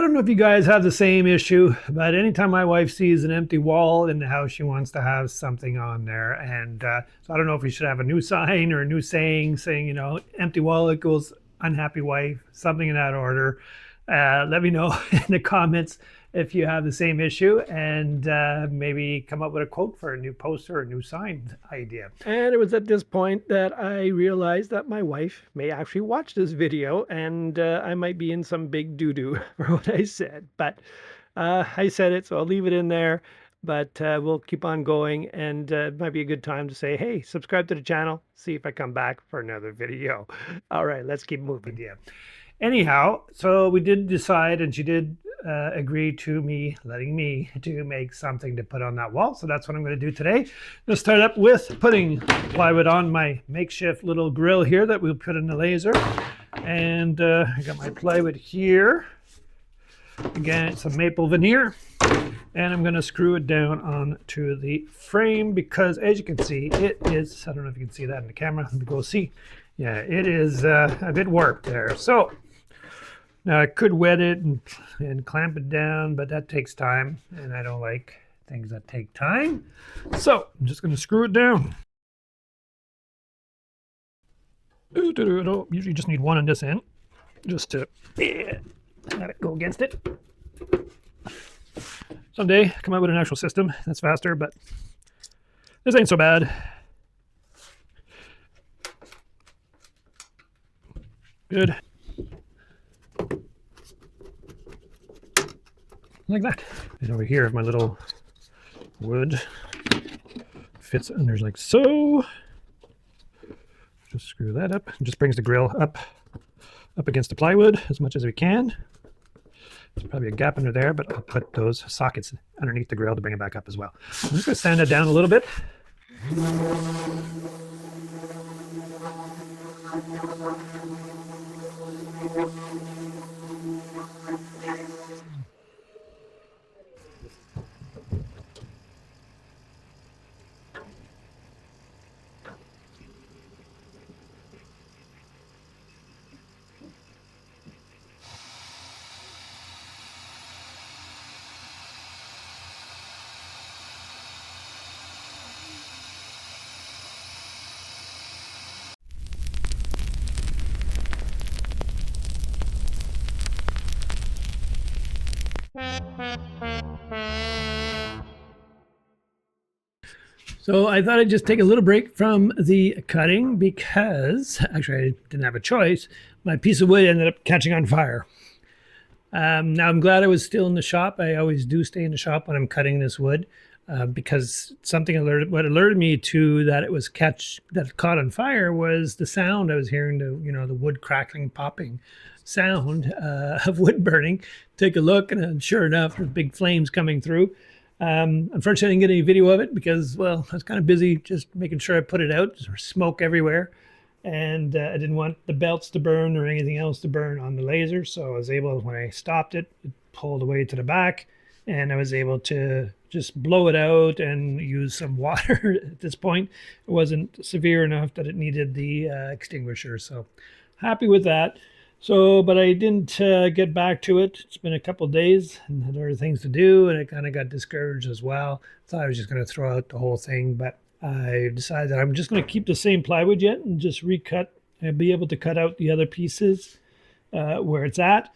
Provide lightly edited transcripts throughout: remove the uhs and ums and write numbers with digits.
I don't know if you guys have the same issue, but anytime my wife sees an empty wall in the house, she wants to have something on there. And so I don't know if we should have a new sign or a new saying, empty wall equals unhappy wife, something in that order. Let me know in the comments if you have the same issue, and maybe come up with a quote for a new poster or a new sign idea. And it was at this point that I realized that my wife may actually watch this video, and I might be in some big doo-doo for what I said. But I said it, so I'll leave it in there. But we'll keep on going, and it might be a good time to say, hey, subscribe to the channel, see if I come back for another video. All right, let's keep moving. Yeah. Anyhow, so we did decide, and she did agree to me letting me to make something to put on that wall. So that's what I'm going to do today. Let's start up with putting plywood on my makeshift little grill here that we'll put in the laser. And I got my plywood here. Again, it's a maple veneer. And I'm going to screw it down onto the frame because, as you can see, it is, I don't know if you can see that in the camera. Let me go see. Yeah, it is a bit warped there. So now I could wet it and clamp it down, but that takes time, and I don't like things that take time. So I'm just going to screw it down. Usually just need one on this end, just to have it go against it. Someday come out with an actual system that's faster, but this ain't so bad. Good. Like that. And over here, my little wood fits under like so. Just screw that up. It just brings the grill up against the plywood as much as we can. There's probably a gap under there, but I'll put those sockets underneath the grill to bring it back up as well. I'm just going to sand it down a little bit. So I thought I'd just take a little break from the cutting because actually I didn't have a choice. My piece of wood ended up catching on fire. Now I'm glad I was still in the shop. I always do stay in the shop when I'm cutting this wood because what alerted me to that it caught on fire was the sound I was hearing, the wood crackling, popping sound of wood burning. Take a look, and sure enough, there's big flames coming through. Unfortunately, I didn't get any video of it because, well, I was kind of busy just making sure I put it out. There's smoke everywhere. And I didn't want the belts to burn or anything else to burn on the laser. So I was able, when I stopped it, it pulled away to the back. And I was able to just blow it out and use some water at this point. It wasn't severe enough that it needed the extinguisher. So happy with that. So, but I didn't get back to it. It's been a couple of days and had other things to do, and I kind of got discouraged as well. Thought I was just going to throw out the whole thing, but I decided that I'm just going to keep the same plywood yet and just recut and be able to cut out the other pieces where it's at.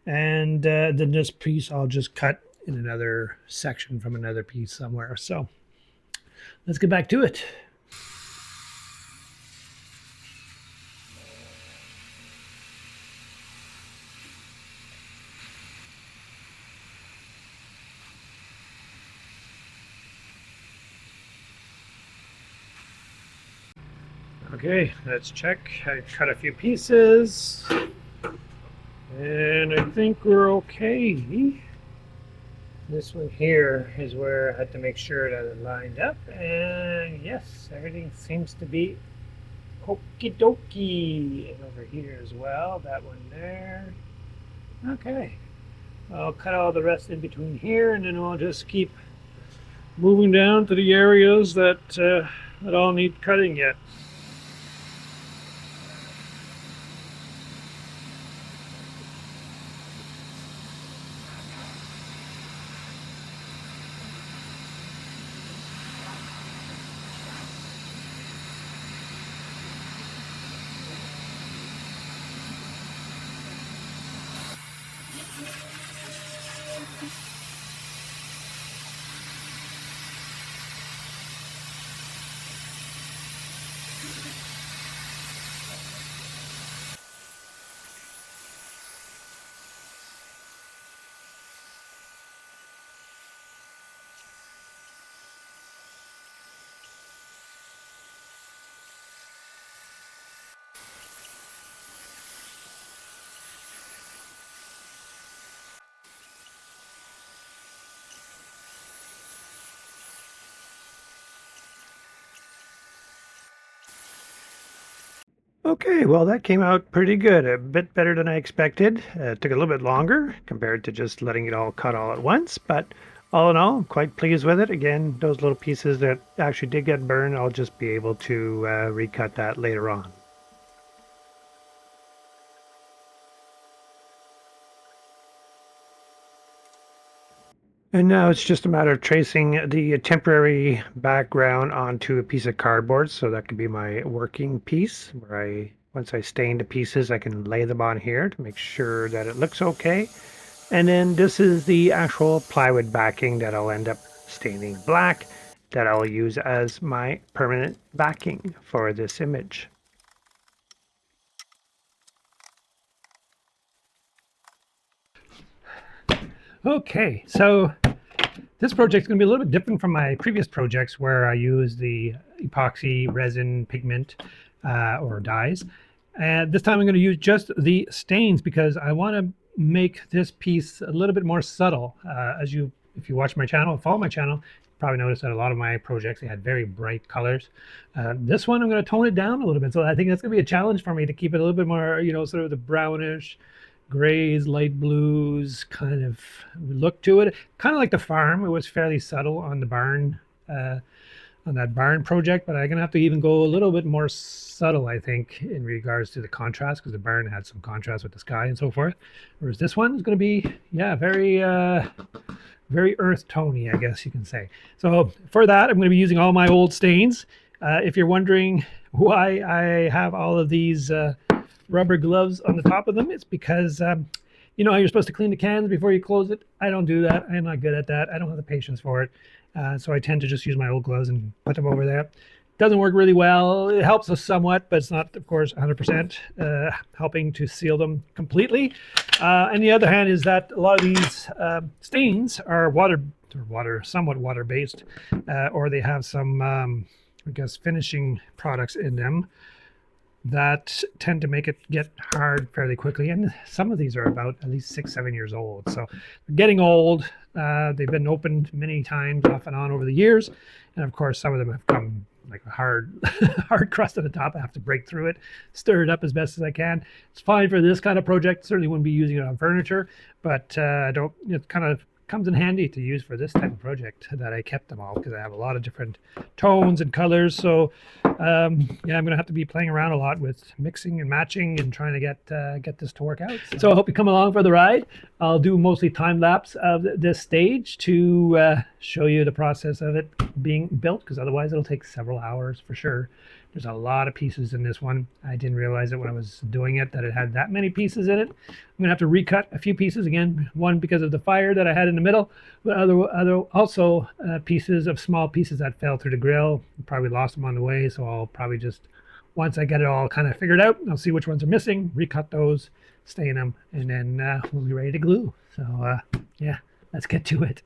And then this piece I'll just cut in another section from another piece somewhere. So let's get back to it. Okay, let's check. I cut a few pieces, and I think we're okay. This one here is where I had to make sure that it lined up, and yes, everything seems to be okie dokie. And over here as well, that one there. Okay, I'll cut all the rest in between here, and then I'll just keep moving down to the areas that all need cutting yet. Okay, well, that came out pretty good. A bit better than I expected. It took a little bit longer compared to just letting it all cut all at once, but all in all, I'm quite pleased with it. Again, those little pieces that actually did get burned, I'll just be able to recut that later on. And now it's just a matter of tracing the temporary background onto a piece of cardboard. So that could be my working piece where once I stain the pieces, I can lay them on here to make sure that it looks okay. And then this is the actual plywood backing that I'll end up staining black that I'll use as my permanent backing for this image. Okay, so this project is going to be a little bit different from my previous projects where I use the epoxy resin pigment or dyes. And this time I'm going to use just the stains because I want to make this piece a little bit more subtle. If you watch my channel, follow my channel, you probably noticed that a lot of my projects, they had very bright colors. This one I'm going to tone it down a little bit. So I think that's going to be a challenge for me to keep it a little bit more, sort of the brownish, grays, light blues kind of look to it. Kind of like the farm. It was fairly subtle on the barn, on that barn project, but I'm gonna have to even go a little bit more subtle, I think, in regards to the contrast, because the barn had some contrast with the sky and so forth. Whereas this one is gonna be, yeah, very earth tony, I guess you can say. So for that, I'm gonna be using all my old stains. If you're wondering why I have all of these rubber gloves on the top of them, it's because you know how you're supposed to clean the cans before you close it. I don't do that. I'm not good at that. I don't have the patience for it. So I tend to just use my old gloves and put them over there. Doesn't work really well. It helps us somewhat, but it's not, of course, 100% helping to seal them completely. And the other hand is that a lot of these stains are somewhat water-based, or they have some, I guess, finishing products in them that tend to make it get hard fairly quickly. And some of these are about at least 6-7 years old. So they're getting old. They've been opened many times off and on over the years. And of course, some of them have come like a hard, hard crust at the top. I have to break through it, stir it up as best as I can. It's fine for this kind of project. Certainly wouldn't be using it on furniture, but it kind of comes in handy to use for this type of project that I kept them all because I have a lot of different tones and colors. So yeah, I'm gonna have to be playing around a lot with mixing and matching and trying to get this to work out. So I hope you come along for the ride. I'll do mostly time lapse of this stage to show you the process of it being built, because otherwise it'll take several hours for sure. There's a lot of pieces in this one. I didn't realize it when I was doing it that it had that many pieces in it. I'm gonna have to recut a few pieces again. One because of the fire that I had in the middle, but also small pieces that fell through the grill. Probably lost them on the way, so I'll probably just, once I get it all kind of figured out, I'll see which ones are missing, recut those, stain them, and then we'll be ready to glue. So yeah, let's get to it.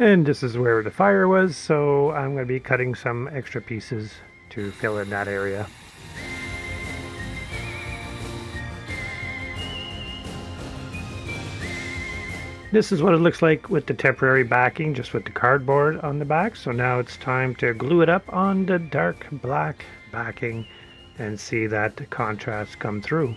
And this is where the fire was, so I'm going to be cutting some extra pieces to fill in that area. This is what it looks like with the temporary backing, just with the cardboard on the back. So now it's time to glue it up on the dark black backing and see that contrast come through.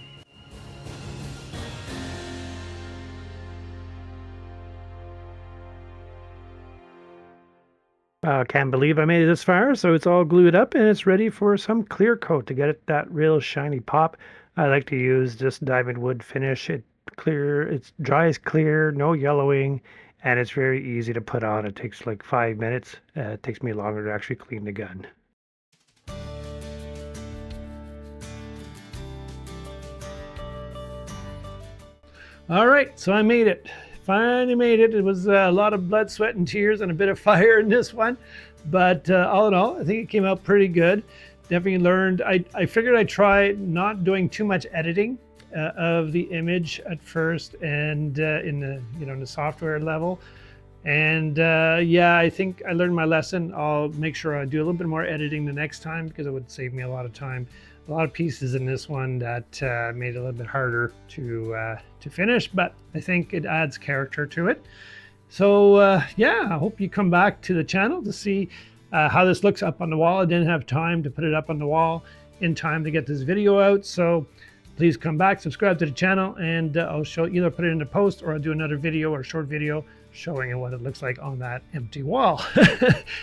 Can't believe I made it this far. So it's all glued up and it's ready for some clear coat to get it that real shiny pop. I like to use just diamond wood finish. It's dry as clear, no yellowing, and it's very easy to put on. It takes like 5 minutes. It takes me longer to actually clean the gun. All right, so I made it. Finally made it. It was a lot of blood, sweat, and tears and a bit of fire in this one. But all in all, I think it came out pretty good. Definitely learned. I figured I'd try not doing too much editing of the image at first and in the software level. And yeah, I think I learned my lesson. I'll make sure I do a little bit more editing the next time because it would save me a lot of time. A lot of pieces in this one that made it a little bit harder to finish, but I think it adds character to it. So yeah, I hope you come back to the channel to see how this looks up on the wall. I didn't have time to put it up on the wall in time to get this video out, so please come back, subscribe to the channel, and I'll either put it in the post or I'll do another video or a short video showing you what it looks like on that empty wall.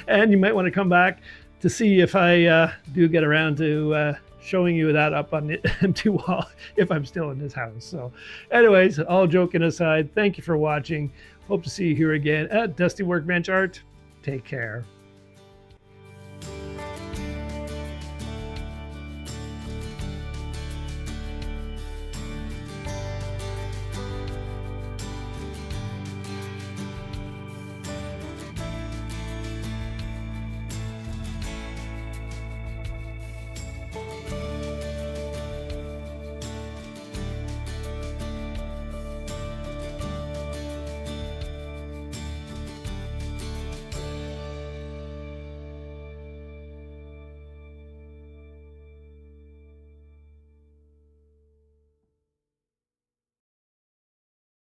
And you might want to come back to see if I do get around to showing you that up on the empty wall if I'm still in this house. So anyways, all joking aside, thank you for watching. Hope to see you here again at Dusty Workbench Art. Take care.